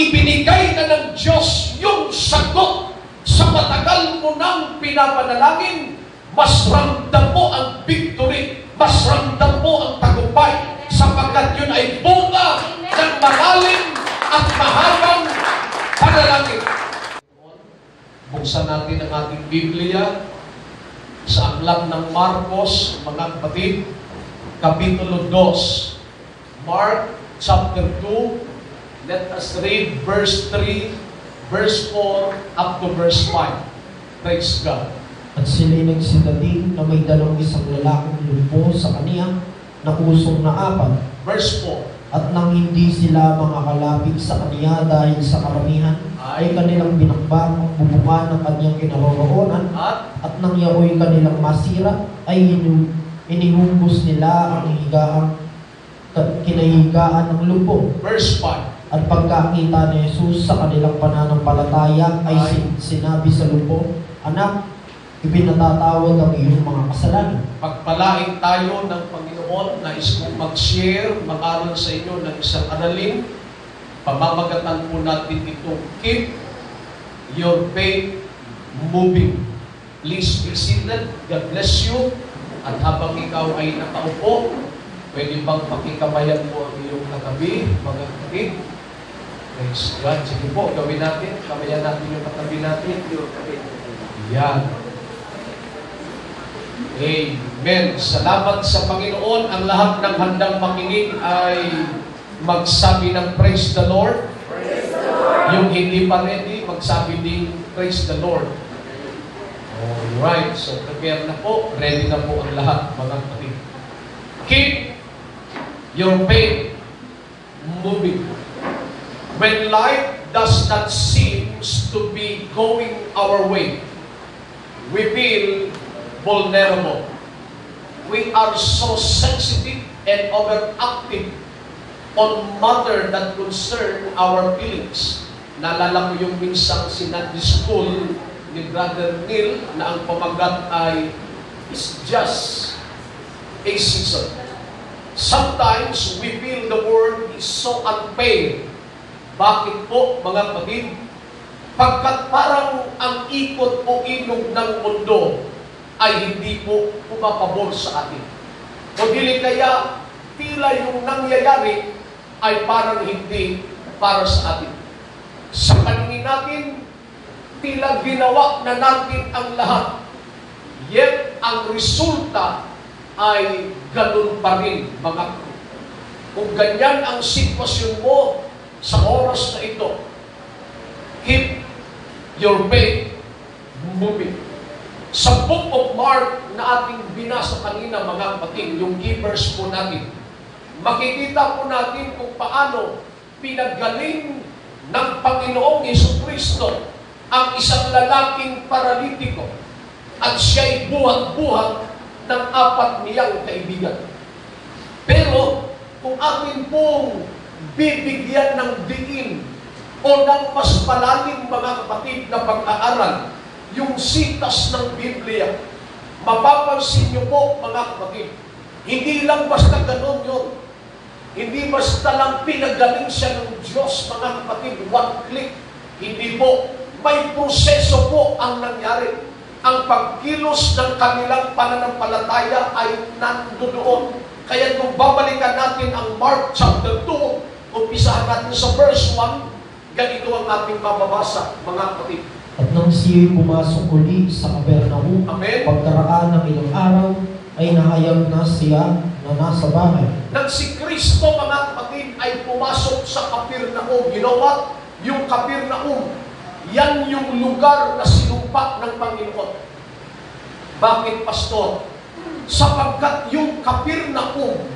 ibinigay na ng Diyos yung sagot sa matagal mo nang pinapanalangin, mas ramdam mo ang victory, mas ramdam mo ang tagumpay, sapagkat yun ay bunga ng malalim at mahabang panalangin. Buksan natin ang ating Biblia sa aklat ng Marcos, mga kapatid, Kapitulo 2. Mark chapter 2, let us read verse 3, verse 4, up to verse 5. Praise God. At sila'y nagsindating na may isang lalaking lumpo sa kaniya na kusong na 4. Verse 4. At nang hindi sila makakalapit sa kaniya dahil sa karamihan, ay kanilang binakbak ang bubungan ng kanyang kinaroroonan, at nang yaoy kanilang masira, ay inihubos nila ang kinahigaan ng lumpo. Verse 5. At pagkakita ni Jesus sa kanilang pananampalataya, ay sinabi sa lumpo, Anak, ipinatatawad ang iyong mga kasalanan. Pagpalain tayo ng Panginoon, nais kong mag-share, mag-aral sa inyo ng isang aralin. Pamamagatan po natin itong Keep Your Faith Moving. Please be seated. God bless you. At habang ikaw ay nakaupo, pwede bang pakikabayan mo ang iyong katabi, mga kapatid? Praise God. Sige po, gawin natin. Kabayan natin yung katabi natin. Yan. Amen. Salamat sa Panginoon. Ang lahat ng handang makinig ay magsabi ng Praise the Lord. Praise the Lord. Yung hindi pa ready, magsabi din Praise the Lord. Alright. So, prepare na po. Ready na po ang lahat, mga kapatid. Keep your faith moving. When life does not seem to be going our way, we feel vulnerable. We are so sensitive and overactive on matter that concern our feelings. Naalala ko yung minsang Sunday school ni Brother Neil na ang pamagat ay "It's just a season." Sometimes we feel the world is so unfair. Bakit po, mga kapatid? Pagkat parang ang ikot o ilog ng mundo ay hindi po pumapabor sa atin. O dili kaya tila yung nangyayari ay parang hindi para sa atin. Sa paningin natin, tila ginawa na natin ang lahat. Yet, ang resulta ay ganun pa rin, mga kapatid. Kung ganyan ang sitwasyon mo sa oras na ito, keep your faith moving. Sa Book of Mark na ating binasa kanina, mga kapatid, yung key verse po natin, makikita po natin kung paano pinagaling ng Panginoong Jesucristo ang isang lalaking paralitiko at siya'y buhat-buhat ng 4 niyang kaibigan. Pero kung atin pong bibigyan ng diin o ng mas malalim, mga kapatid, na pag-aaral yung sitas ng Biblia, mapapansin niyo po, mga kapatid, hindi lang basta ganun yun. Hindi basta lang pinagaling siya ng Diyos, mga kapatid, one click. Hindi po. May proseso po ang nangyari. Ang pagkilos ng kanilang pananampalataya ay nandoon. Kaya kung babalikan natin ang Mark chapter 2, umpisahan natin sa verse 1, ganito ang ating mababasa, mga kapatid. At nang siya'y pumasok uli sa Capernaum, Amen. pagkaraan ng ilang araw, ay nahayag na siya na nasa bahay. Nang si Kristo, mga kapatid, ay pumasok sa Capernaum. You know what? Yung Capernaum, yan yung lugar na sinumpa ng Panginoon. Bakit, Pastor? Sapagkat yung Capernaum,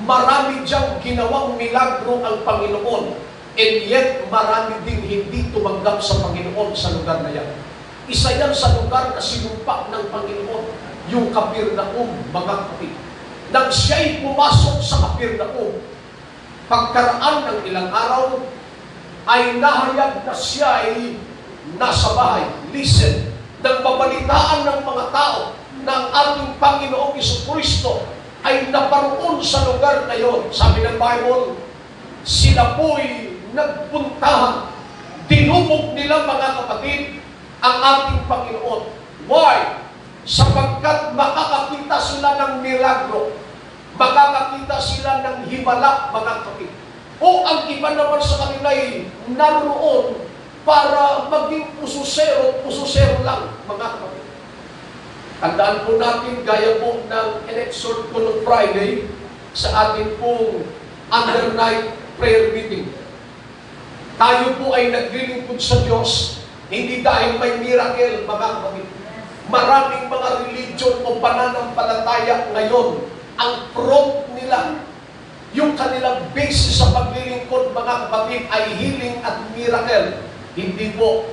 marami diyang ginawang milagro ang Panginoon. And yet, marami ding hindi tumanggap sa Panginoon sa lugar na yan. Isa yan sa lugar na sinumpa ng Panginoon, yung Capernaum, mga kapatid. Nang siya'y pumasok sa Capernaum, pagkaraan ng ilang araw, ay nahayag na siya ay nasa bahay. Listen, nagbabalitaan ng mga tao na ang ating Panginoong Jesucristo ay naparoon sa lugar na yon. Sabi ng Bible, sila po'y nagpuntahan. Dinubog nila, mga kapatid, ang ating Panginoon. Why? Sapagkat makakakita sila ng milagro. Makakakita sila ng himala, mga kapatid. O ang iba naman sa kanila ay naroon para maging pusosero lang, mga kapatid. Tandaan po natin, gaya po ng in-exhort ko noong Friday sa ating pong undernight prayer meeting. Tayo po ay naglilingkod sa Diyos, hindi dahil may miracle, mga kapatid. Maraming mga religion o pananampalataya ngayon, ang front nila, yung kanilang basis sa paglilingkod, mga kapatid, ay healing at miracle. Hindi po.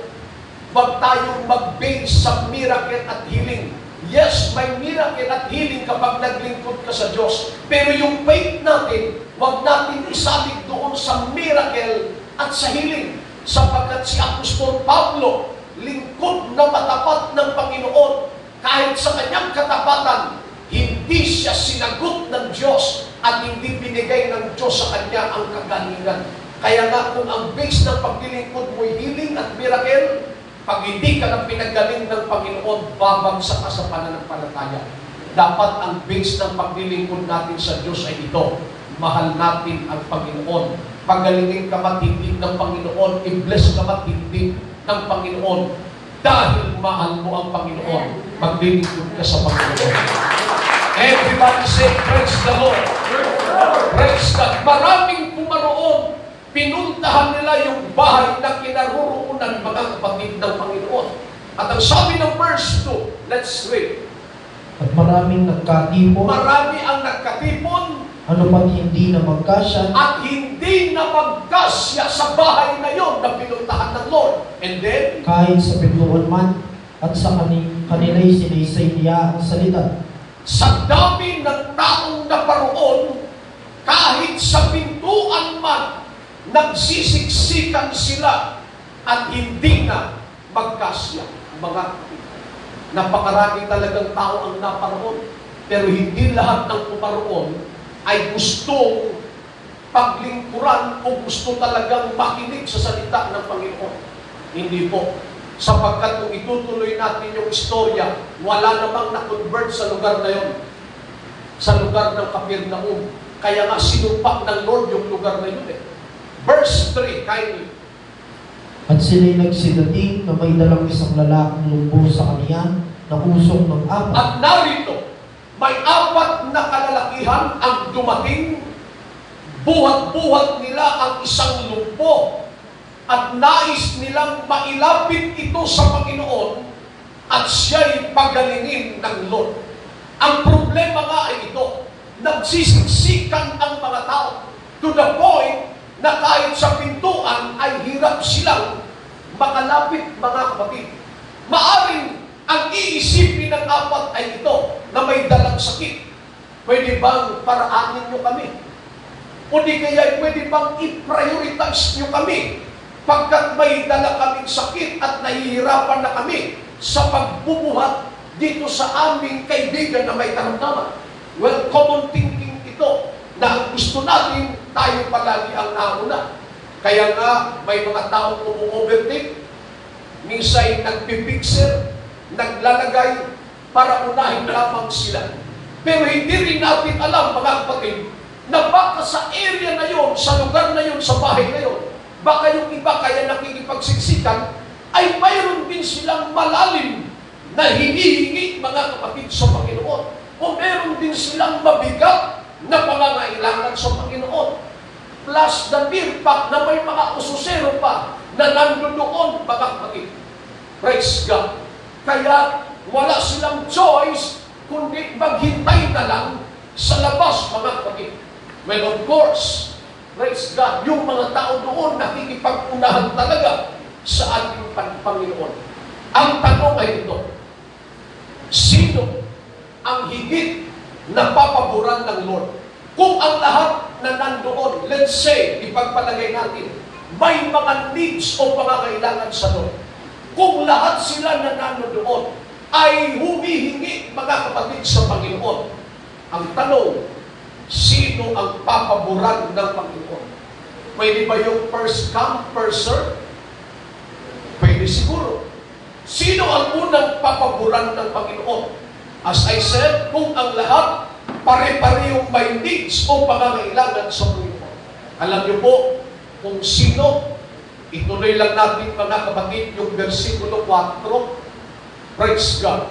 Huwag tayong mag-base sa miracle at healing. Yes, may miracle at healing kapag naglingkod ka sa Diyos. Pero yung faith natin, huwag natin isalik doon sa miracle at sa healing. Sapagkat si Apostol Pablo, lingkod na matapat ng Panginoon, kahit sa kanyang katapatan, hindi siya sinagot ng Diyos at hindi binigay ng Diyos sa kanya ang kagalingan. Kaya nga kung ang base ng paglilingkod mo healing at miracle, pag hindi ka ng pinagaling ng Panginoon, babagsak ka sa pananampalataya. Dapat ang base ng paglilingkod natin sa Diyos ay ito. Mahal natin ang Panginoon. Pagalingin ka matindi ng Panginoon, i-bless ka matindi ng Panginoon. Dahil mahal mo ang Panginoon, maglilingkod ka sa Panginoon. Everybody say, praise the Lord. Praise God. Maraming pumaroon. Pinuntahan nila yung bahay na kinaroroonan, mga kapatid ng Panginoon. At ang sabi ng verse 2, let's read. At maraming nagkatipon. Marami ang nagkatipon. Ano pa't hindi na magkasya. At hindi na magkasya sa bahay na yon na pinuntahan ng Lord. And then, kahit sa pintuan man, at sa kanila'y sinaysay niya ang salita. sa dami ng taong naparoon, kahit sa pintuan man, nagsisiksikan sila at hindi na magkasya. Mga napakarami talagang tao ang naparoon, pero hindi lahat ng pumaroon ay gustong paglingkuran o gusto talagang makinig sa salita ng Panginoon. Hindi po. Sapagkat kung itutuloy natin yung istorya, wala namang na-convert sa lugar na yon. Sa lugar ng Capernaum. Kaya nga sinumpak ng Lord yung lugar na yun eh. Verse 3, kindly. At sila'y nagsidating na may dalang isang lalaking lumbo sa kaniya na kusong ng apat. At narito, may apat na kalalakihan ang dumating. Buhat-buhat nila ang isang lumpo. At nais nilang mailapit ito sa Panginoon at siya'y pagalingin ng Lord. Ang problema nga ay ito, nagsisiksikan ang mga tao to the point na kahit sa pintuan ay hirap silang makalapit, mga kapatid. Maaring ang iisipin ng apat ay ito, na may dalang sakit. Pwede bang paraanin nyo kami? O di kaya pwede bang i-prioritize nyo kami? Pagkat may dala kaming sakit at nahihirapan na kami sa pagbubuhat dito sa aming kaibigan na may karamdaman. Well, common thinking ito na ang gusto natin, tayo palagi ang nauna. Kaya nga, may mga taong umu-overtake, minsan nagpipixer, naglalagay para unahin lamang sila. Pero hindi rin natin alam, mga kapatid, na baka sa area na yon, sa lugar na yon, sa bahay na yon, baka yung iba kaya nakikipagsiksikan, ay mayroon din silang malalim na hinihingi, mga kapatid, sa Panginoon. O meron din silang mabigat na pangangailangan sa Panginoon. Plus the mere fact na may mga ususero pa na nandoon, mga kapatid. Praise God. Kaya wala silang choice kundi maghintay na lang sa labas, mga kapatid. Well, of course, praise God, yung mga tao doon nakikipag-unahan talaga sa ating Panginoon. Ang tanong ay ito, sino ang higit na papaboran ng Lord? Kung ang lahat na nandoon, let's say, ipagpalagay natin, may mga needs o pangangailangan sa Lord. Kung lahat sila na nandoon ay humihingi, mga kapatid, sa Panginoon, ang tanong, sino ang papaboran ng Panginoon? Pwede ba yung first come, first serve? Pwede siguro. Sino ang unang papaboran ng Panginoon? As I said, kung ang lahat pare-parehong may needs o pangangailangan sa Panginoon. Alam niyo po kung sino, ituloy lang natin mga kapatid yung versikulo 4. Praise God.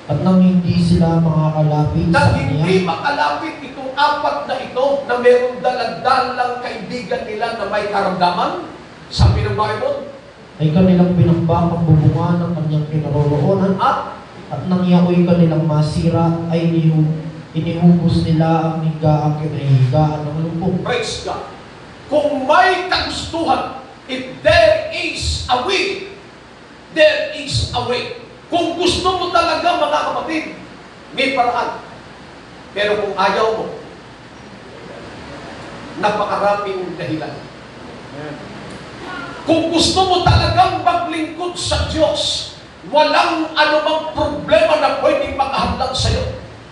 At nang hindi sila makakalapit Na sa kanya, hindi makalapit itong apat na ito na mayroong dalang kaibigan nila na may karamdaman, sabi ng Bible, ay kanilang binakbak ang bubungan ng kanyang kinaroroonan, at nang yakoy kanilang masira, ay inihubos nila ang higaan kinahigaan ng lumpok. praise God. Kung may kagustuhan, if there is a way, there is a way. Kung gusto mo talaga mga kapatid, may paraan. Pero kung ayaw mo, napakaraming dahilan. Kung gusto mo talagang maglingkod sa Diyos, walang anumang problema na pwedeng makahadlang sa iyo.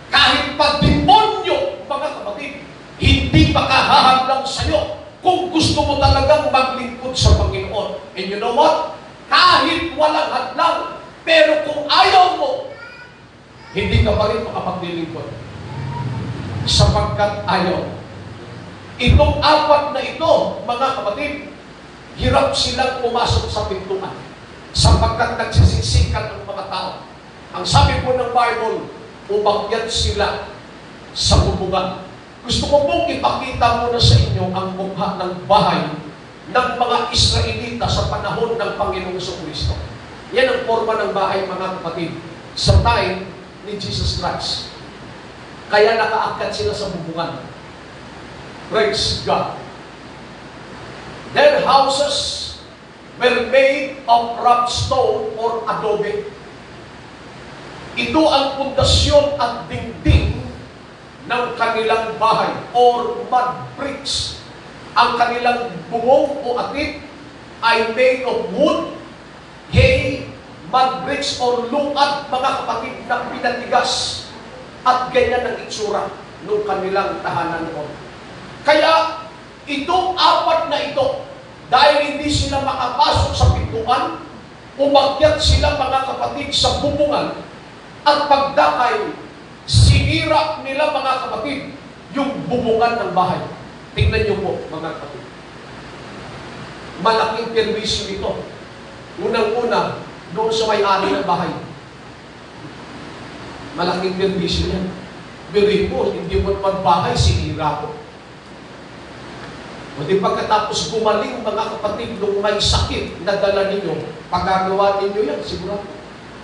Kahit pa demonyo, mga kapatid, hindi makahahadlang sa iyo kung gusto mo talagang maglingkod sa Panginoon. And you know what? Kahit walang hadlang, pero kung ayaw mo, hindi ka pa rin makapaglilingkod. Sapagkat ayaw. Itong apat na ito, mga kapatid, hirap silang pumasok sa pintuan. Sapagkat nagsisiksikan ang mga tao. Ang sabi po ng Bible, umakyat sila sa bubungan. Gusto ko pong ipakita muna sa inyo ang mukha ng bahay ng mga Israelita sa panahon ng Panginoong Kristo. Yan ang forma ng bahay, mga kapatid, sa time ni Jesus Christ. Kaya nakaakyat sila sa bubungan. Praise God. Their houses were made of rough stone or adobe. Ito ang pundasyon at dingding ng kanilang bahay or mud bricks. Ang kanilang bubong o atip ay made of wood, hay, mud bricks or luad, mga kapatid, na pinatigas. At ganyan ang itsura ng kanilang tahanan noon. Kaya itong apat na ito, dahil hindi sila makapasok sa pintuan, umakyat sila, mga kapatid, sa bubungan, at pagdakay, sinira nila, mga kapatid, yung bubungan ng bahay. Tingnan niyo po, mga kapatid. Malaking perwisyo ito. Unang-una, doon sa may-ari ng bahay. Malaking perwisyo yan. Biruin mo, hindi mo naman bahay, sinira ko. O di pagkatapos gumaling, mga kapatid, nung may sakit na dala ninyo, pagkagawa ninyo yan, sigurado.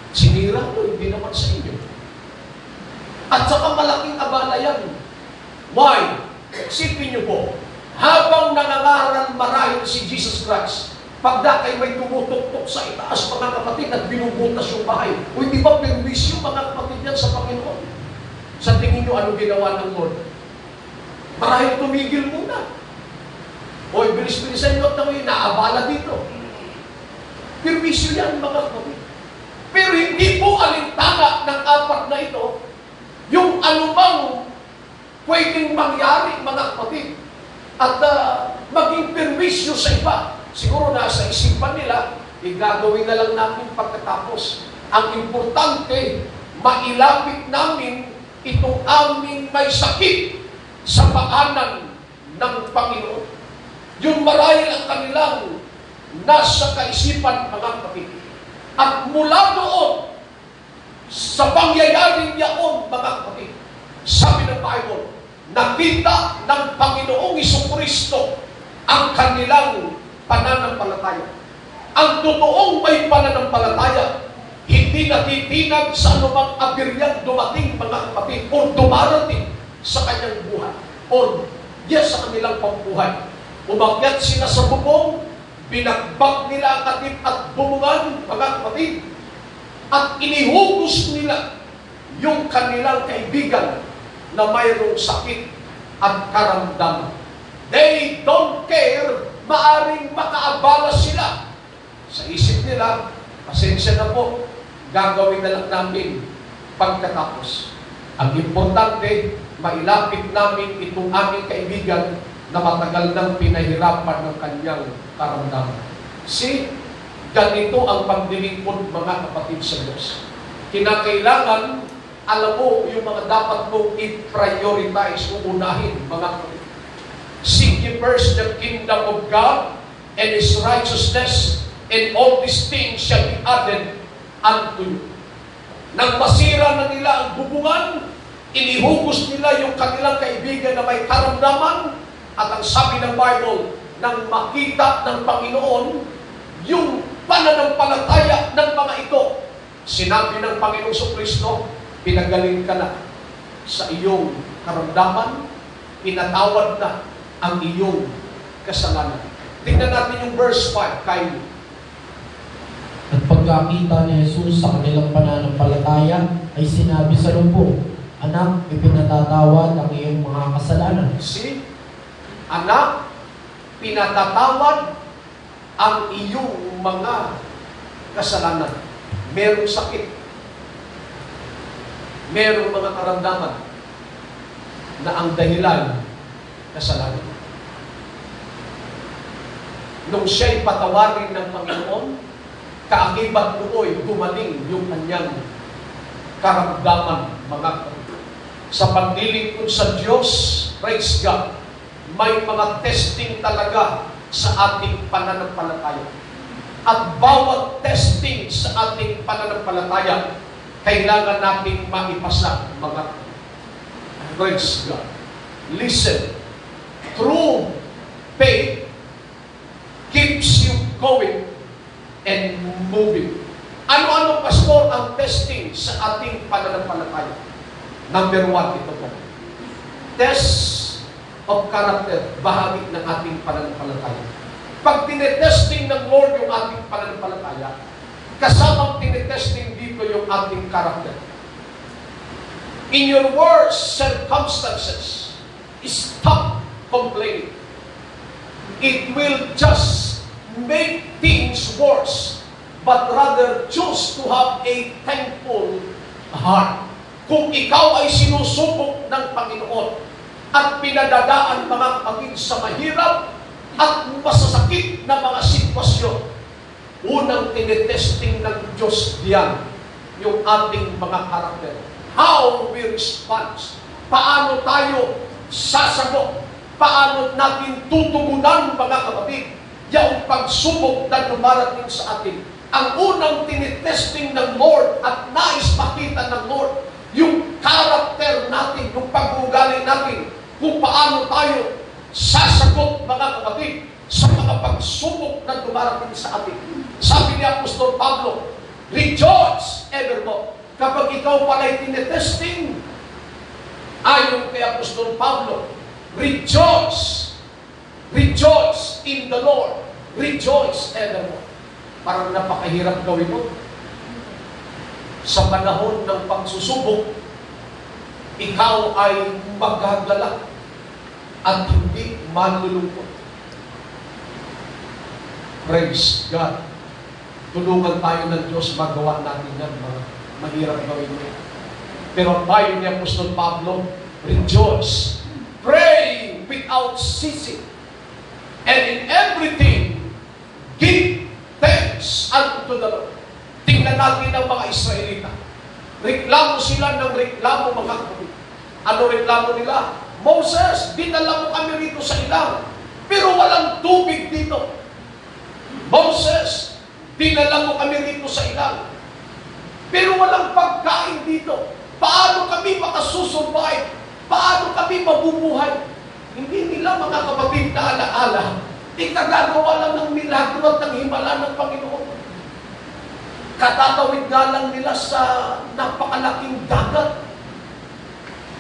Sinira ko, hindi naman sa inyo. At saka malaking abala yan. Why? Isipin niyo po, habang nangangaral marahil si Jesus Christ, pagdakay may tumutuktok sa itaas, mga kapatid, at binubutas yung bahay. O hindi ba perwisyo, mga kapatid, yan sa Panginoon? Sa tingin niyo, ano ginawa ng Lord? Marahil tumigil muna. O bilis-bilisan nyo at naman naabala dito. Perwisyo yan, mga kapatid. Pero hindi po alintana ng apat na ito yung anumang pwedeng mangyari, mga kapatid, at maging perwisyo sa iba. Siguro nasa isipan nila, gagawin na lang namin pagkatapos. Ang importante, mailapit namin itong aming may sakit sa paanan ng Panginoon. Yung marahil ang kanilang nasa kaisipan, mga kapatid. At mula doon, sa pangyayaring yaon, mga kapatid, sabi ng Bible, nakita ng Panginoong Jesucristo ang kanilang pananampalataya. Ang totoong may pananampalataya, hindi natitinag sa anumang abiryang dumating, mga kapatid, o dumarating sa kanyang buhay, o sa kanilang pambuhay. Umakyat sila sa bubong, binagbak nila ang atip at bubungan, mga kapatid, at inihugos nila yung kanilang kaibigan na mayroong sakit at karamdaman. They don't care, maaring makaabala sila. Sa isip nila, pasensya na po, gagawin na lang namin pagkatapos. Ang importante, mailapit namin itong aming kaibigan na matagal nang pinahirapan ng kanyang karamdaman. See, ganito ang paglilingkod, mga kapatid sa Diyos. Kinakailangan, alam mo, yung mga dapat mong i-prioritize, uunahin, mga kapatid. Seek ye first the kingdom of God and His righteousness, and all these things shall be added unto you. Nang masira na nila ang bubungan, inihugos nila yung kanilang kaibigan na may karamdaman, at ang sabi ng Bible, nang makita ng Panginoon yung pananampalataya ng mga ito, sinabi ng Panginoong Kristo, pinagaling ka na sa iyong karamdaman, pinatawad na ang iyong kasalanan. Tingnan natin yung verse 5, kayo. At pagkakita ni Jesus sa kanilang pananampalataya, ay sinabi sa lumpo, Anak, ipinatatawad ang iyong mga kasalanan. See? Anak, pinatatawad ang iyong mga kasalanan. Merong sakit. Merong mga karamdaman na ang dahilan kasalanan. Nung siya'y patawarin ng Panginoon, kaakibat nooy gumaling yung kanyang karamdaman, mga kapatid. Sa paglilingkod sa Diyos, praise God, may mga testing talaga sa ating pananampalataya. At bawat testing sa ating pananampalataya, kailangan nating maipasa, mga praise God. Listen, true faith keeps you going and moving. Ano-ano, pastor, ang testing sa ating pananampalataya? Number 1, ito po. Test of character, bahagi ng ating pananampalataya. Pag tinetesting ng Lord yung ating pananampalataya, kasamang tinetesting dito yung ating character. In your worst circumstances, stop complaining. It will just make things worse, but rather choose to have a thankful heart. Kung ikaw ay sinusubok ng Panginoon at pinadadaan, mga kapatid, sa mahirap at masasakit na mga sitwasyon, unang tinetesting ng Diyos diyan yung ating mga karakter. How we respond? Paano tayo sasagot? Paano natin tutugunan, mga kapatid, yung pagsubok na dumarating sa atin? Ang unang tinetesting ng Lord at nais makita ng Lord, yung karakter natin, yung pag-uugali natin, kung paano tayo sasagot, mga kapatid, sa mga pagsubok na dumarating sa atin. Sabi ni Apostol Pablo, rejoice evermore. Kapag ikaw pala'y tinetesting, ayon kay Apostol Pablo, rejoice. Rejoice in the Lord. Rejoice evermore. Parang napakahirap gawin mo. Sa panahon ng pagsusubok, ikaw ay maghagalak at hindi malulungkot. Praise God. Tulungan tayo ng Diyos, magawa natin yan, mga mahirap gawin mo. Pero tayo ni Apostol Pablo, rejoice, pray without ceasing, and in everything, give thanks unto the Lord. Tingnan natin ang mga Israelita. Reklamo sila ng reklamo, mga kapatid. Ano reklamo nila? Moses, dinala mo kami rito sa ilang, pero walang tubig dito. Moses, dinala mo kami rito sa ilang, pero walang pagkain dito. Paano kami makasusurvive? Paano kami mabubuhay? Hindi nila, mga kapatid, na alaala, ikagagawa lang ng milagro at ng himala ng Panginoon. Katatawid nga lang nila sa napakalaking dagat.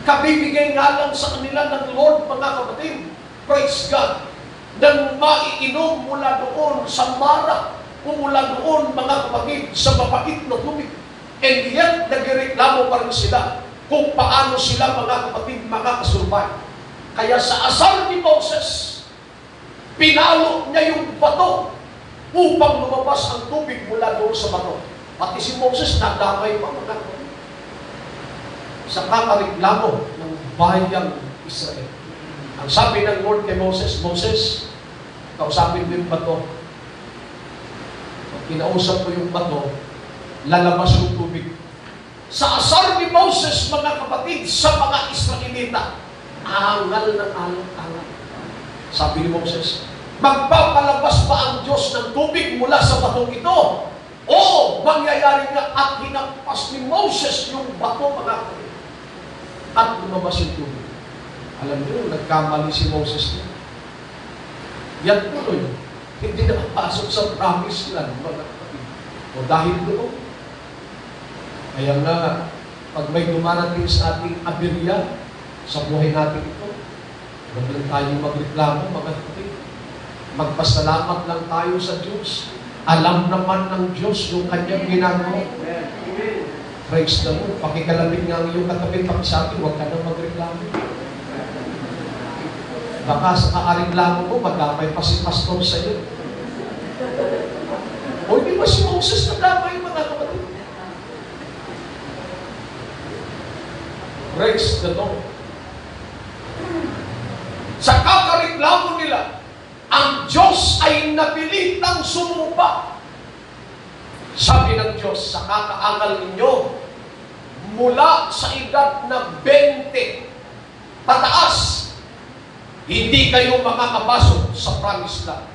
Kabibigay nga lang sa kanila ng Lord, mga kapatid. Praise God. Nang maiinom mula doon sa Mara, o mula doon, mga kapatid, sa mapait na tubig. And yet, nagreklamo pa rin sila kung paano sila, mga kapatid, makakasurvive. Kaya sa asal ni Moses, pinalo niya yung bato upang lumabas ang tubig mula doon sa bato. Pati si Moses nadamay pa, mga kapatid, sa kakareklamo ng bayang Israel. Ang sabi ng Lord kay Moses, Moses, kausapin mo yung bato. Pag kinausap mo yung bato, lalabas yung tubig. Sa asar ni Moses, mga kapatid, sa mga Israelita, angal ng alang-alang. Sabi ni Moses, magpapalabas ba ang Diyos ng tubig mula sa batong ito? O mangyayari nga at hinampas ni Moses yung bato, mga kapatid. At lumabas yung tubig. Alam niyo, nagkamali si Moses niya. Yan tuloy. Hindi nakapasok sa promised land, mga kapatid. O dahil doon. Kaya nga, pag may dumarating sa ating aberya, sa buhay natin ito, huwag lang tayo magreklamo, mga kapatid. Magpasalamat lang tayo sa Diyos. Alam naman ng Diyos yung kanyang ginagawa. Praise the Lord. Pakikalabing nga ang iyong katabi, pakisabi, huwag ka nang magreklamo. Baka sa kaareklamo mo, magdamay pa si pastor sa iyo. O hindi ba si Moses nagdamay, mga kapatid? Praise the Lord. Sa kakareklamo nila, ang Diyos ay napilitang sumumpa. Sabi ng Diyos, sa kakaangal ninyo, mula sa edad na 20, pataas, hindi kayo makakapasok sa promised land.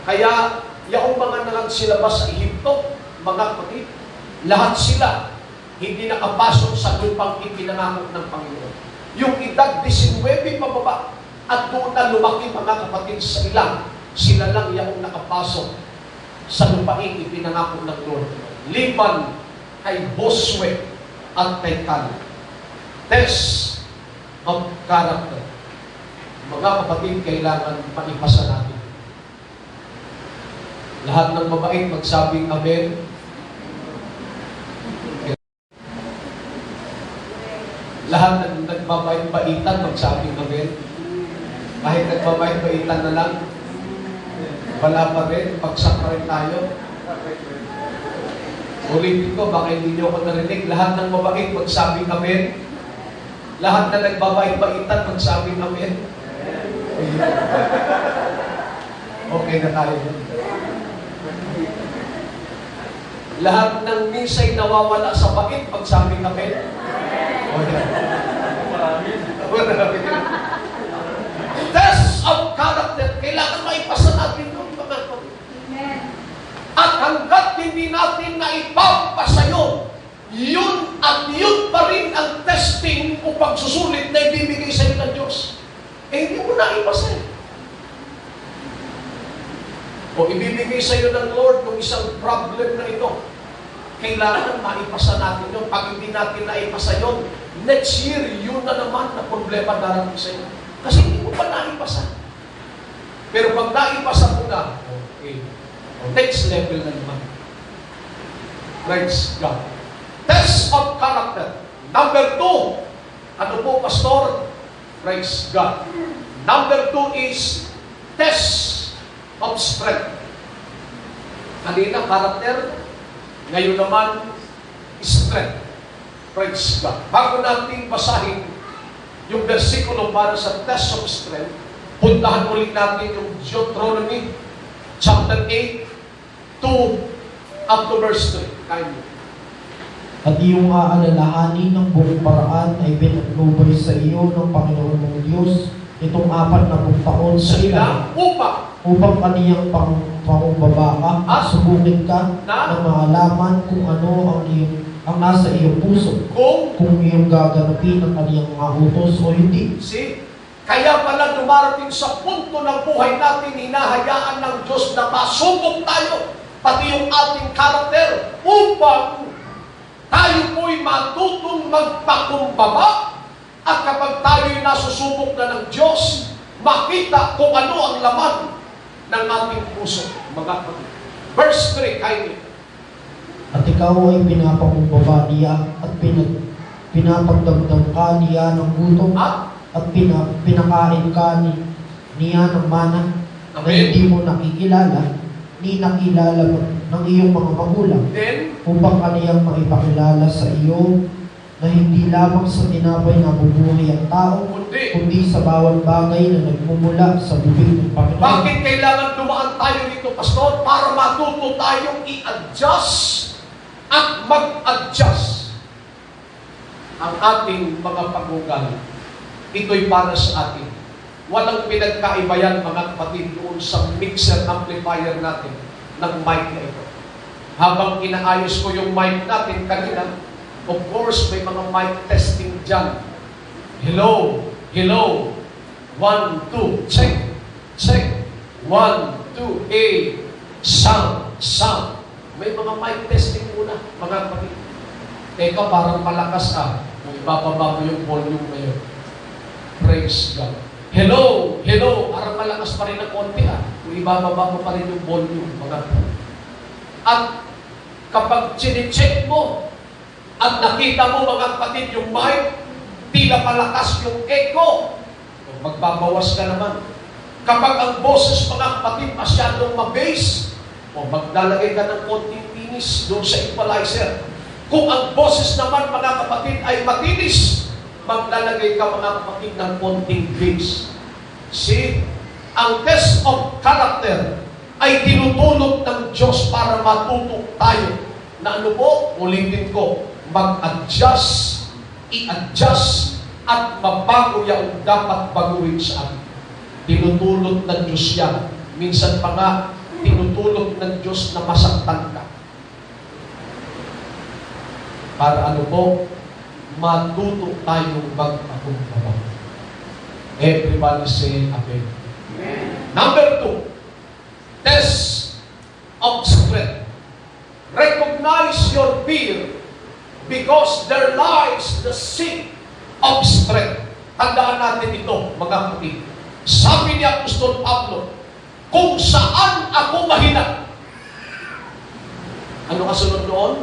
Kaya, yung mga nagsilabas sa Ehipto, mga kapatid, lahat sila hindi nakapasok sa lupang ipinangako ng Panginoon. Yung edad 19 pababa, at doon na lumaki, mga kapatid, sa ilang, sila lang yung nakapasok sa lupaing ipinangako ng Lord. Liban kay Boswe at kay Caleb. Test of character. Mga kapatid, kailangan maipasa natin. Lahat ng mabait magsabing amen. Lahat ng nagbabait-baitan magsabing amen. Kahit nagbabait-baitan na lang, wala pa rin, pagsak pa rin tayo. Ulitin ko, baka hindi niyo ako narinig. Lahat ng mabait magsabing amen. Lahat na nagbabait-baitan magsabing amen. Okay na tayo. Lahat ng misay nawawala sa bait pag sabi kami. Test of character. Kailangan maipasa natin yung mga kapatid. At hanggat hindi natin naipapasa yun at yun pa rin ang testing o pagsusulit na ibibigay sa iyo ng Diyos. Hindi mo na ipasa. O ibibigay sa iyo ng Lord yung isang problem na ito. Kailangan maipasa natin yun. Pag hindi natin naipasa yun, next year, yun na naman na problema darating sa iyo. Kasi hindi mo pa naipasa. Pero pag naipasa mo na, okay, next level na naman. Praise God. Test of character. Number 2. Ano po, Pastor? Praise God. Number 2 is test of strength. Kanina, character. Ngayon naman, strength. Praise God. Bago natin basahin yung versikulo para sa test of strength, puntahan ulit natin yung Deuteronomy chapter 8 up to verse 3. Kindly. At iyong aalalahanin ng buong paraan ay pinaglubay sa iyo ng Panginoon mong Diyos itong 40 taon sa ilang upang kaniyang pangumbaba ka at subukin ka na maalaman kung ano ang nasa iyong puso, kung iyong gaganapin ang kaniyang mga utos o hindi. See? Kaya pala dumarating sa punto ng buhay natin, hinahayaan ng Diyos na masubok tayo, pati yung ating karakter, upang tayo po'y matutong magpakumbaba, at kapag tayo'y nasusubok na ng Diyos, makita kung ano ang laman ng ating puso. Mga verse 3, kindly. At ikaw ay pinapakumbaba niya at pinapagdagdag ka niya ng gutom at pinakain ka niya ng mana na hindi mo nakikilala ni nakilala ng iyong mga magulang Then, upang kaniyang maipakilala sa iyo na hindi lamang sa tinapay nabubuhay ang tao, kundi sa bawat bagay na nagmumula sa bibig ng Panginoon. Bakit kailangan dumaan tayo dito, Pastor? Para matuto tayong i-adjust at mag-adjust ang ating mga pag-ugali. Ito'y para sa atin. Walang pinagkaiba yan, mga kapatid, doon sa mixer amplifier natin ng mic na ito. Habang inaayos ko yung mic natin kanina, of course, may mga mic testing dyan. Hello, hello, 1, 2, check, check, 1, 2, sound, sound. May mga mic testing muna, mga kapatid. Teka, parang malakas kung ibababa mo yung volume ngayon. Praise God. Hello, hello, parang malakas pa rin ng konti kung ibababa mo pa rin yung volume, mga kapatid. At kapag chine-check mo at nakita mo, mga kapatid, yung mic, tila malakas yung echo, magbabawas ka naman. Kapag ang boses, mga kapatid, masyadong ma-bass, maglalagay ka ng konting tinis doon sa equalizer. Kung ang boses naman, mga kapatid, ay matinis, maglalagay ka, mga kapatid, ng konting bass. See, ang test of character ay tinutulog ng Diyos para matuto tayo na ano po, ulitin ko, mag-adjust, i-adjust, at mabago yung dapat baguhin sa atin. Tinutulog ng Diyos yan. Minsan pa nga, tinutulog ng Diyos na masaktan ka. Para ano po, matuto tayong magpakumbaba. Everybody say amen. Number 2, test of strength. Recognize your fear because there lies the seed of strength. Tandaan natin ito, mga kapatid. Sabi ni Apostol Pablo, kung saan ako mahina. Ano kasunod doon?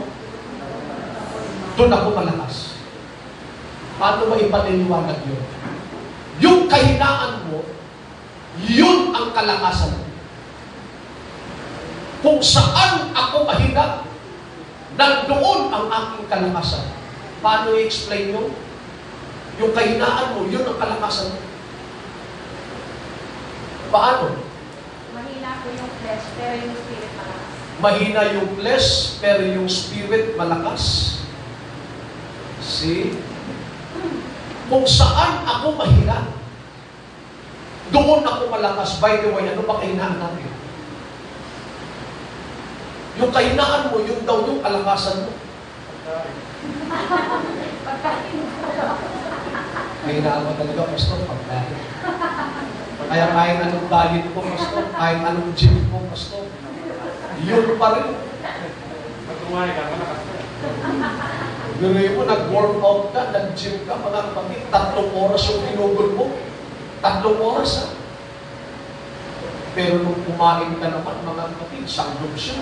Doon ako malakas. Paano ba ipaniliwanag yun? Yung kahinaan mo, yun ang kalakasan mo. Kung saan ako mahina, nandoon ang aking kalakasan. Paano i-explain mo? Yung kahinaan mo, yun ang kalakasan mo. Paano? Mahina po yung flesh, pero yung spirit malakas. Mahina yung flesh, pero yung spirit malakas. See? Kung saan ako mahina, doon ako malakas. By the way, ano ba kahinaan natin? Yung kahinaan mo, yun daw yung kalakasan mo. Kahinaan mo talaga, Pastor, pagkain. Kaya kahit anong diet ko, Pastor, kahit anong gym ko, Pastor, yun pa rin. Pagkumain ka, malakas ka. Gano'n mo, nag-workout ka, nag-gym ka, mga kapatid, 3 oras yung tinugod mo. 3 oras, Pero nung kumain ka naman, mga kapatid, sanggol siya.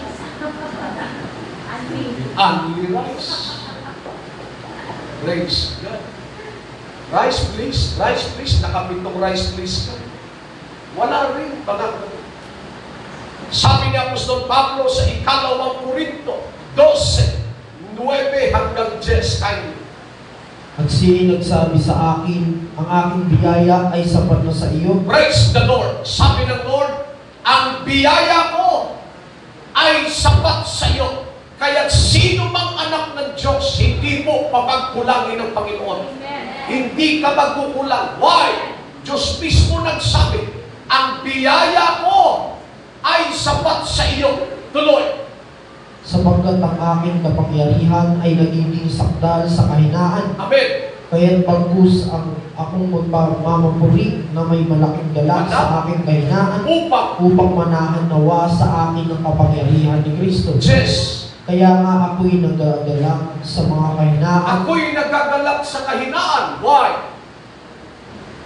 Only rice. Praise God. Rice, please. Rice, please. Nakapitong rice, please ka. Wala rin, mga kapatid. Sabi ni Apostol Pablo sa 2 Korinto 12:9 hanggang 10 kayo. At siya nagsabi sa akin, ang aking biyaya ay sapat na sa iyo. Praise the Lord. Sabi ng Lord, ang biyaya ko ay sapat sa iyo. Kaya sino mang anak ng Diyos, hindi mo papagkulangin ng Panginoon. Amen. Hindi ka magkukulang. Why? Diyos mismo nagsabi, ang biyaya ko ay sapat sa iyo. Tuloy. Sapagkat ang aking kapangyarihan ay nagiging sakdal sa kahinaan. Amen. Kaya't bagus akong magpamamapuri na may malaking galak sa aking kahinaan upang manahan nawa sa akin ang kapangyarihan ni Kristo. Yes. Kaya nga ako'y nagagalak sa mga kahinaan. Ako'y nagagalak sa kahinaan. Why?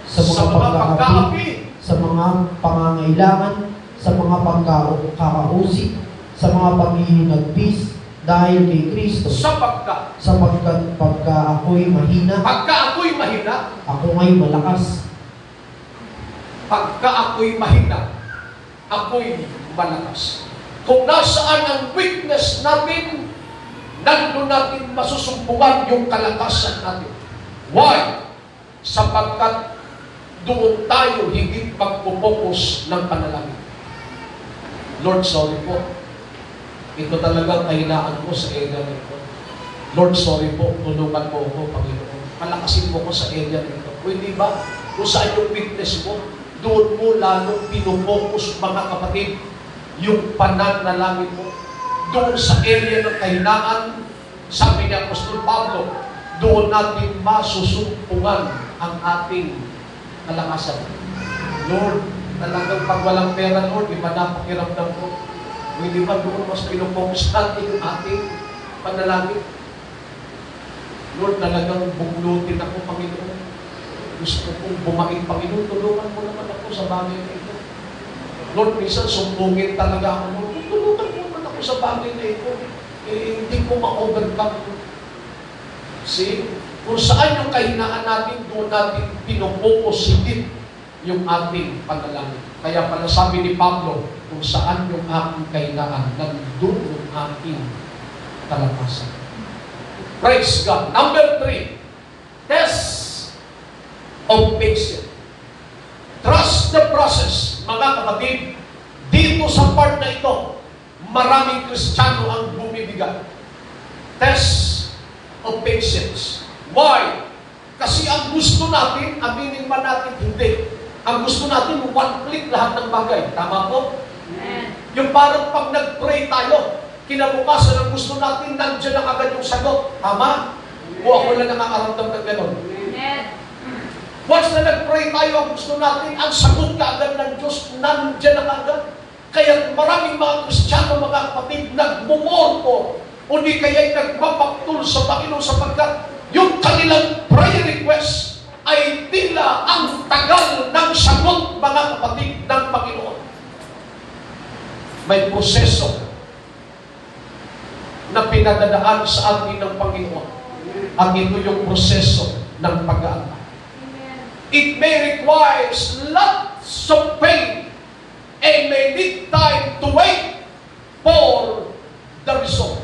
Sa mga pagkaapi, sa mga pangangailangan, sa mga pagkakausip, sa mga paghihinagpis, dahil kay Kristo. Sapagkat pagka ako'y mahina, ako ngay malakas. Pagka ako'y mahina, ako'y malakas. Kung nasaan ang weakness natin, nandun natin masusumpungan yung kalakasan natin. Why? Sapagkat doon tayo higit magpupokus ng panalangin. Lord, sorry po. Ito talagang kahinaan ko sa area na ito. Lord, sorry po. Tulungan po ako, Panginoon. Palakasin mo ko sa area na ito. Pwede ba? Kung saan yung weakness mo, doon mo lalong pinupokus, mga kapatid, yung pananalangin mo. Doon sa area ng kahinaan, sabi ni Apostol Pablo, doon natin masusumpungan ang ating kalakasan. Lord, talagang pag walang pera, Lord, iba na pakiramdam ko. Hindi ba doon mas pinupokus natin yung ating panalangin? Lord, talagang buglutin ako, Panginoon. Gusto kong bumait, Panginoon. Tulungan mo naman ako sa bagay na ito. Lord, minsan sumbungin talaga ako, Lord. Tulungan mo naman ako sa bagay na ito. Hindi ko ma-overcome. See? Kung saan yung kahinaan natin, doon natin pinupokus higit yung ating panalangin. Kaya pala sabi ni Pablo, kung saan yung aking kahinaan, nandun yung aking kalakasan. Praise God. Number 3, test of patience. Trust the process. Mga kapatid, dito sa part na ito, maraming Kristiyano ang bumibigat. Test of patience. Why? Kasi ang gusto natin, aminin man natin, hindi. Ang gusto natin, one click lahat ng bagay. Tama po? Amen. Yung parang pag nag-pray tayo, kinabukasan ang gusto natin, nandiyan na agad yung sagot. Tama? O ako lang nakakaramdam ng gano'n. Amen. Once na nag-pray tayo, ang gusto natin, ang sagot kaagad ng Diyos, nandiyan na agad. Kaya maraming mga Kristiyano, mga kapatid, nagmumorto, o di kaya'y nagpapaktul sa Panginoon sapagkat yung kanilang prayer request ay tila ang tagal ng sagot, mga kapatid, ng Panginoon. May proseso na pinadadaan sa atin ng Panginoon. At ito yung proseso ng pag-aantay. It may requires lots of pain and may need time to wait for the result.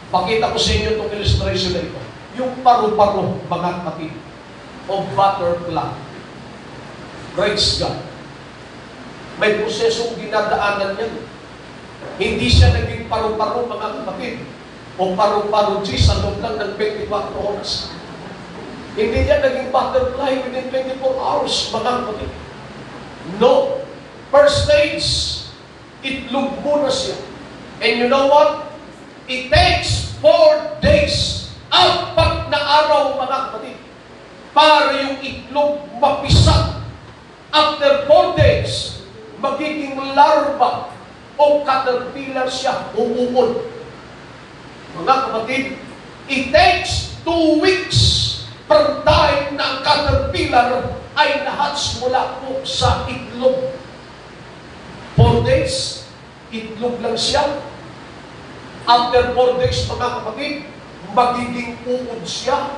Pakita ko sa inyo itong illustration na ito. Yung paru-paro, mga kapatid, of butterfly. Praise God. May prosesong dinadaanan yan. Hindi siya naging paru-paro, mga kapatid, o paru-paro sa loob lang ng 24 oras. Hindi niya naging butterfly within 24 hours, mga kapatid. No. First stage, itlog muna siya. And you know what? It takes 4 days, 4 na araw, mga kapatid, para yung itlog mapisat. After 4 days, magiging larva o caterpillar siya, umuod. Mga kapatid, it takes 2 weeks per time na ang caterpillar ay nahatch mula po sa itlog. 4 days, itlog lang siya. After 4 days, mga kapatid, magiging uod siya.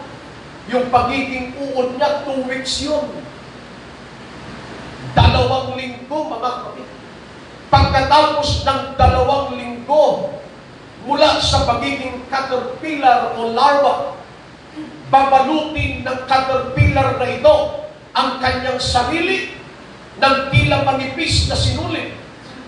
Yung pagiging uod niya, 2 weeks yun. 2 linggo, mga kapatid. Pagkatapos ng 2 linggo, mula sa pagiging caterpillar o larva, babalutin ng caterpillar na ito ang kanyang sarili ng tila manipis na sinulid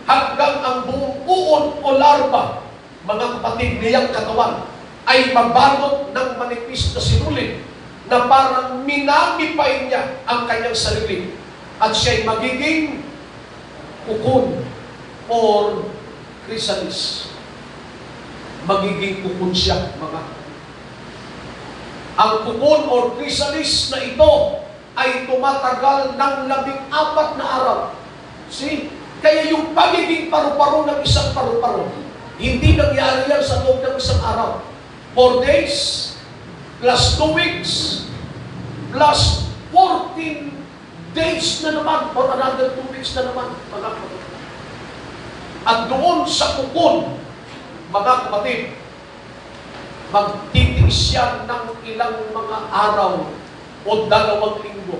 hanggang ang buong uod o larva, mga kapatid, niyang katawan ay mabalot ng manipis na sinulid na parang minamipay niya ang kanyang sarili at siya'y magiging kukun or chrysalis. Magiging kukun siya, mga kapatid. Ang kukun or chrysalis na ito ay tumatagal ng 14 na araw. See? Kaya yung pagiging paru-paro ng isang paru-paro, hindi nangyari yan sa loob ng isang araw. 4 days, plus 2 weeks, plus 14 days na naman, or another 2 weeks na naman, mga kapatid. At doon sa kukun, mga kapatid, magtitiis yan ng ilang mga araw o 2 linggo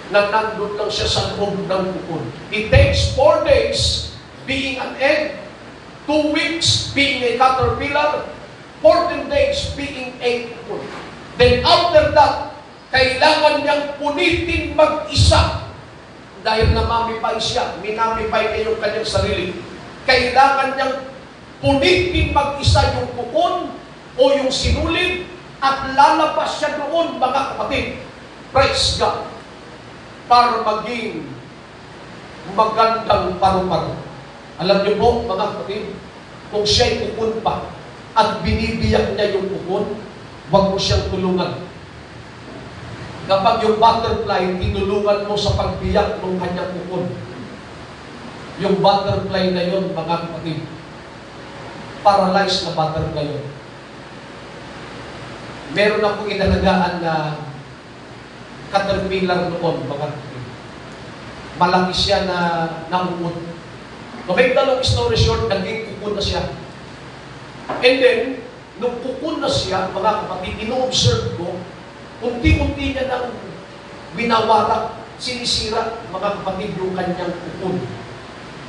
na nandun lang siya sa loob ng kukun. It takes 4 days being an egg, 2 weeks being a caterpillar, 14 days being ate food. Then after that, kailangan niyang punitin mag-isa. Dahil namamipay siya, minamipay niya yung kanyang sarili. Kailangan niyang punitin mag-isa yung kukon o yung sinulid at lalabas siya doon, mga kapatid. Praise God. Para maging magandang paru-paro. Alam niyo po, mga kapatid, kung siya'y kukon pa at binibiyak niya yung kukon, huwag mo siyang tulungan. Kapag yung butterfly, tinulungan mo sa pagbiyak ng kanyang kukon. Yung butterfly na yun, mga kapatid, paralyzed na butterfly yun. Meron akong inalagaan na caterpillar noon, mga kapatid. Malaki siya na naumod. To make the long story short, naging kukon na siya. And then, nung kukon na siya, mga kapatid, ino-observe ko, unti-unti niya nang winawarak, sinisira, mga kapatid, yung kanyang kukon.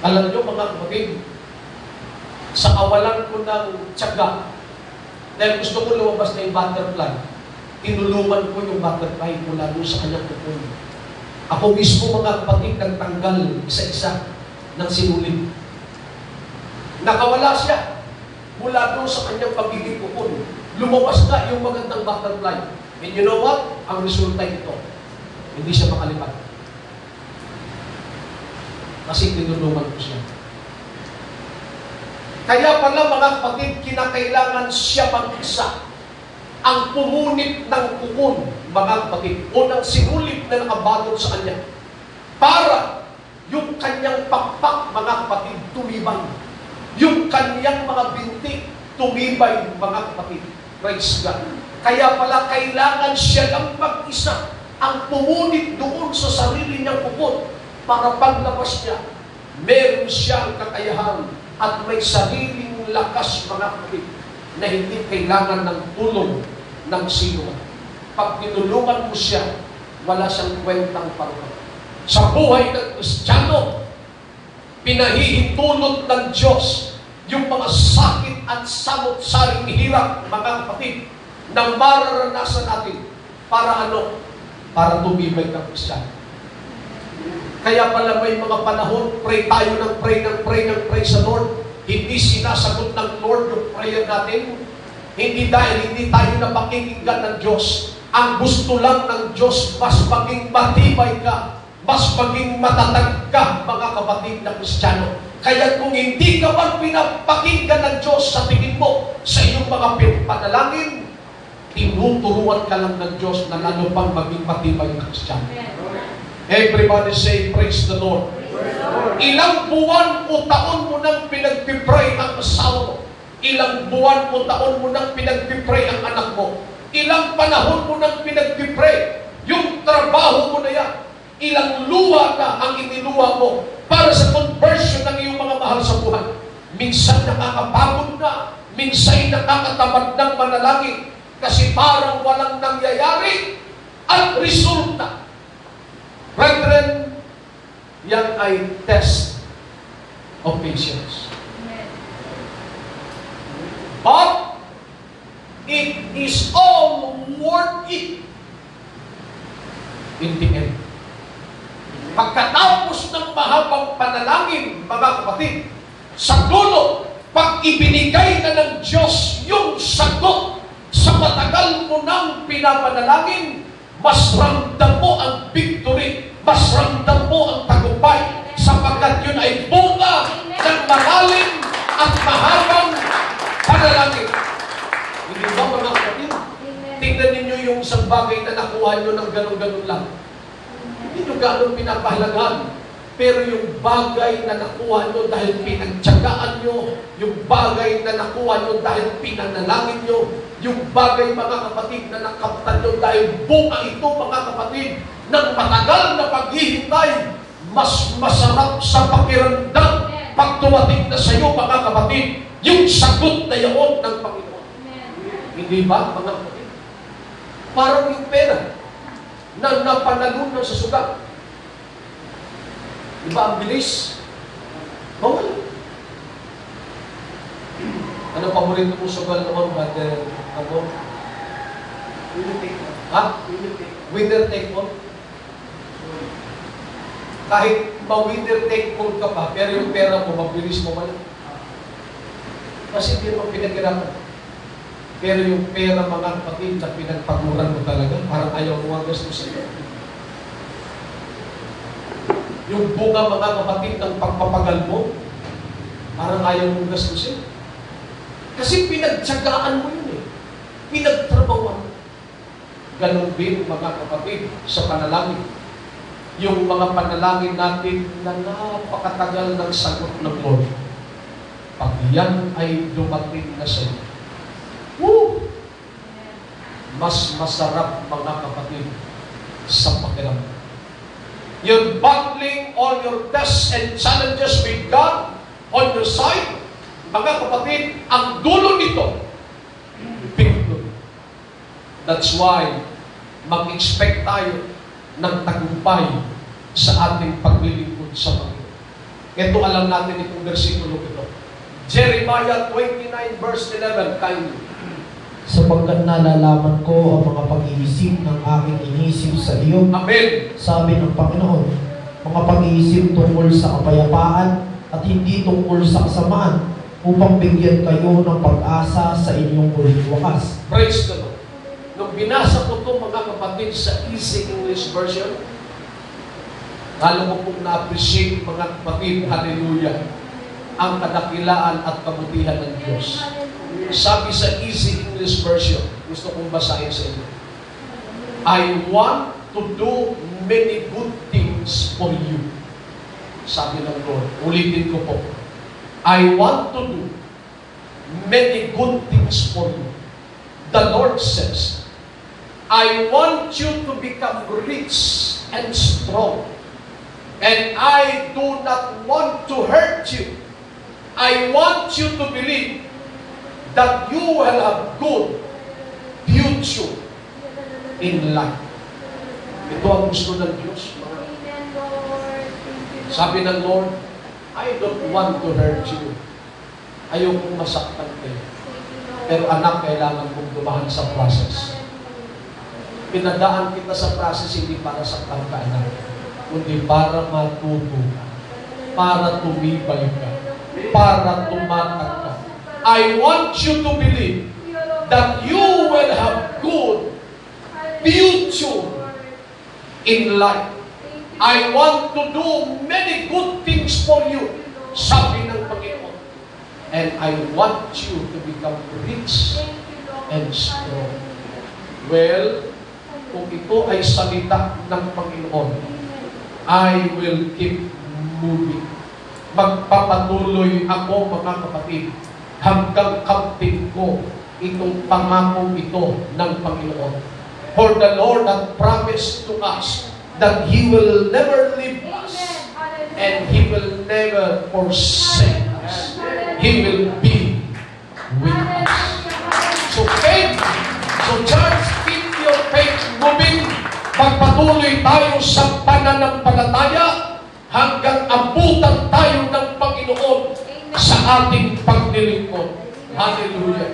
Alam niyo, mga kapatid, sa kawalan ko ng tiyaga, dahil gusto ko lumabas na yung butterfly, tinulungan ko yung butterfly mula doon sa kanyang kukon. Ako mismo, mga kapatid, nagtanggal isa-isa ng sinulid. Nakawala siya mula doon sa kanyang pagiging kukon. Lumabas na yung magandang butterfly. And you know what? Ang resulta ito, hindi siya makalipat. Kasi tinulungan ko siya. Kaya pala, mga kapatid, kinakailangan siya mag-isa ang pumunit ng kukon, mga kapatid, o ng sinulid na nakabalot sa kanya para yung kanyang pakpak, mga kapatid, tumibay. Yung kanyang mga binti, tumibay, mga kapatid. Praise God. Kaya pala, kailangan siya lang mag-isa ang pumunit doon sa sarili niyang kukon para paglabas niya, meron siyang kakayahan at may sariling lakas, mga kapatid, na hindi kailangan ng tulong ng sino. Pag tinulungan mo siya, wala siyang kwentang parukan. Sa buhay ng Kristiyano, pinahihintulot ng Diyos yung mga sakit at samot-saring hirap, mga kapatid, na mararanasan natin para ano? Para tumibay ng Kristiyano. Kaya pala may mga panahon, pray tayo ng pray sa Lord. Hindi sinasagot ng Lord yung prayer natin. Hindi dahil hindi tayo napakinggan ng Diyos. Ang gusto lang ng Diyos, mas maging matibay ka, mas maging matatag ka, mga kapatid na Kristiyano. Kaya kung hindi ka man pinapakinggan ng Diyos sa tingin mo, sa iyong mga panalangin, tinuturuan ka lang ng Diyos na lalo pang maging matibay na Kristiyano. Everybody say, praise the Lord. Ilang buwan o taon mo nang pinagpipray ang asawa mo. Ilang buwan o taon mo nang pinagpipray ang anak mo. Ilang panahon mo nang pinagpipray yung trabaho mo na yan. Ilang luha na ang iniluha mo para sa conversion ng iyong mga mahal sa buhay. Minsan nakakapagod na, minsan nakakatamad ng manalangin kasi parang walang nangyayari at resulta. Brethren, yan ay test of patience. But it is all worth it in the end. Pagkatapos ng mahabang panalangin, mga kapatid, sa dulo, pag ibinigay na ng Diyos yung sagot sa matagal mo nang pinapanalangin, mas ramdam mo ang victory, mas ramdam mo ang tagumpay, sapagkat yun ay bunga ng malalim at mahabang panalangin. Hindi ba, mga kapatid? Tingnan ninyo yung isang bagay na nakuha nyo ng ganun-ganun lang. Hindi nyo gano'n pinapahalagahan. Pero yung bagay na nakuha nyo dahil pinagtsagaan nyo, yung bagay na nakuha nyo dahil pinanalangin nyo, yung bagay, mga kapatid, na nakaptan nyo dahil bunga ito, mga kapatid, ng matagal na paghihintay, mas masarap sa pakiramdam pag dumating na sa iyo, mga kapatid, yung sagot na yaon ng Panginoon. Hindi ba, mga kapatid? Parang yung pera na napanalunan sa sugat. Diba ang bilis? Mawala. Ano paborito mo sugal noon, brother? Ako? Winner take all. Ha? Winner take all. Winner take all? Kahit ma-winner take all ka pa, pero yung pera mo, mabilis mo man. Kasi hindi mo pinaghirapan. Pero yung pera, mga kapatid, na pinagpaguran mo talaga, parang ayaw mo ang gasto sa iyo. Yung bunga, mga kapatid, ng pagpapagal mo, parang ayaw mo gasto sa iyo. Kasi pinagtsagaan mo yun eh. Pinagtrabawan mo. Ganon din, mga kapatid, sa panalangin. Yung mga panalangin natin na napakatagal ng sagot ng Lord. Pag yan ay dumating na sa iyo, woo! Mas masarap, mga kapatid, sa pakiramdam. You're battling all your tests and challenges with God on your side. Mga kapatid, ang dulo nito, victory. That's why, mag-expect tayo ng tagumpay sa ating paglilingkod sa Panginoon. Ito alam natin itong versikulo ito. Jeremiah 29 verse 11, kindly. Sapagkat nalalaman ko ang mga pag-iisip ng aking inisip sa iyo. Amen. Sabi ng Panginoon, mga pag-iisip tungkol sa kapayapaan at hindi tungkol sa kasamaan, upang bigyan kayo ng pag-asa sa inyong huling wakas. Praise the Lord. Nung binasa ko ito, mga kapatid, sa Easy English Version, alam mo kung na-appreciate, mga kapatid, hallelujah, ang kadakilaan at kabutihan ng Diyos. Sabi sa Easy English Version, gusto kong basahin sa inyo, I want to do many good things for you. Sabi ng Lord, ulitin ko po, I want to do many good things for you. The Lord says, I want you to become rich and strong. And I do not want to hurt you. I want you to believe that you will have good future in life. Ito ang gusto ng Diyos. Amen, Lord. Thank you, Lord. Sabi ng Lord, I don't want to hurt you. Ayokong masaktan kayo. Pero anak, kailangan kong dumahan sa process. Pinadaan kita sa process hindi para saktan ka, anak, kundi para matuto ka, para tumibay ka, para tumatak ka. I want you to believe that you will have good future in life. I want to do many good things for you, sabi ng Panginoon. And I want you to become rich and strong. Well, kung ito ay salita ng Panginoon, I will keep moving. Magpapatuloy ako, mga kapatid, hanggang kamtin ko itong pangakong ito ng Panginoon. For the Lord hath promised to us that He will never leave us and He will never forsake us. He will be with us. So faith, so church, keep your faith moving. Magpatuloy tayo sa pananampalataya hanggang abutan tayo ng Panginoon sa ating paglilingkod. Hallelujah.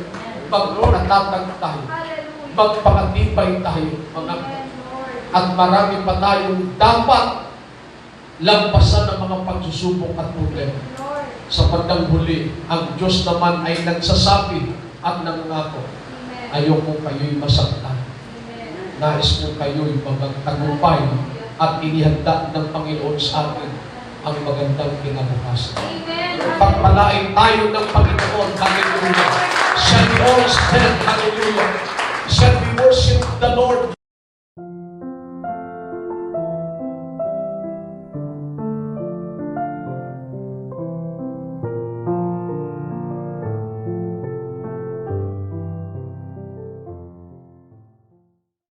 Magpatatag tayo. Magpakatibay tayo, mga at marami pa tayong dapat lampasan ng mga pagsusubok at problema. Sa bandang huli, ang Diyos naman ay nagsasabi at nangako, ayoko kayo'y masaktan. Nais mo kayo'y magtagumpay at inihanda ng Panginoon sa atin ang magandang kinabukasan. Pagpalain tayo ng Panginoon, hallelujah. Siya ni all strength, hallelujah. Siya